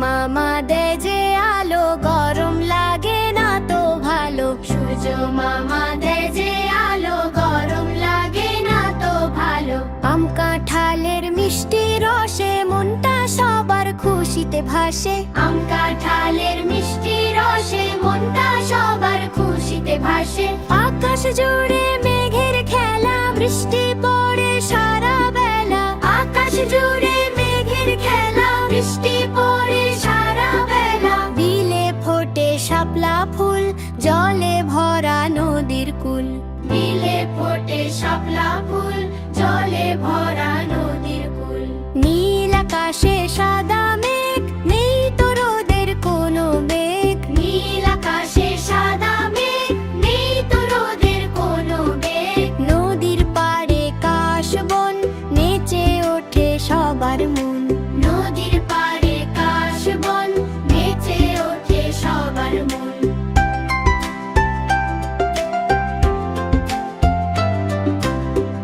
মামা দেয় যে আলো, গরম লাগে না তো ভালো। সূর্য মামা দেয় যে আলো, গরম লাগে না তো ভালো। আম কাঁঠালের মিষ্টি রসে মনটা সবার খুশিতে ভাসে। আম কাঁঠালের মিষ্টি রসে মনটা সবার খুশিতে ভাসে। আকাশ জুড়ে মেঘের খেলা, বৃষ্টি পড়ে সারা বেলা। আকাশ জুড়ে মেঘের খেলা, বৃষ্টি পড়ে সারা বেলা। বিলে ফোটে শাপলা ফুল, জলে ভরা নদীর কুল। বিলে ফোটে শাপলা ফুল, জলে ভরা নদীর কুল। নীল আকাশে সাদা মেঘ, নেই তো রোদের কোনো বেগ। নীল আকাশে সাদা মেঘ, নেই তো রোদের কোনো বেগ। নদীর পাড়ে কাশবন, নেচে ওঠে সবার মন। নদীর পাড়ে কাশবন, নেচে ওঠে সবার মন।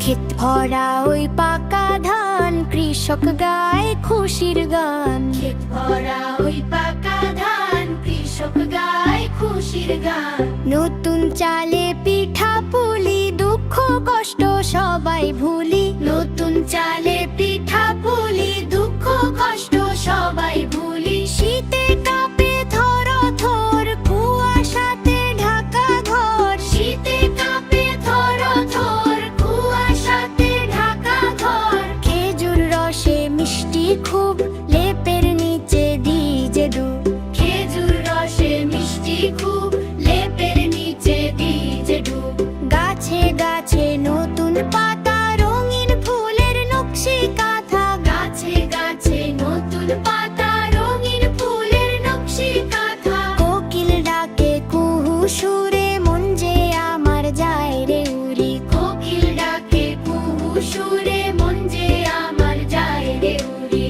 ক্ষেত ভরা ওই পাকা ধান, কৃষক গায় খুশির গান। ক্ষেত ভরা ওই পাকা ধান, কৃষক গায় খুশির গান। নতুন চালে পিঠা পুলি, দুঃখ কষ্ট সবাই ভুলি। নতুন চালে পিঠা পুলি, দুঃখ কষ্ট সবাই ভুলি। শীতে কাঁপে থর থর, কুয়াশাতে ঢাকা ঘর। শীতে কাঁপে থর থর, কুয়াশাতে ঢাকা ঘর। খেজুর রসে মিষ্টি খুব, লেপের নিচে দিই যে ডুব। খেজুর রসে মিষ্টি খুব, লেপের নিচে দিই যে ডুব। গাছে গাছে নতুন পাতা, রঙিন ফুলের নকশি কাঁথা। গাছে গাছে নতুন পাতা, রঙিন ফুলের নকশি কাঁথা। কোকিল ডাকে কুহু সুরে, মন যে আমার যায় রে উড়ি। কোকিল ডাকে কুহু সুরে, মন যে আমার যায় রে উড়ি।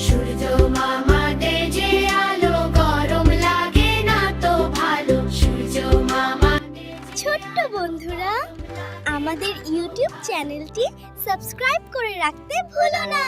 সূর্য মামা দেয় যে আলো, গরম লাগে না তো ভালো। সূর্য মামা দেয় যে ছোট্ট বন্ধুরা, আমাদের ইউটিউব চ্যানেলটি সাবস্ক্রাইব করে রাখতে ভুলো না।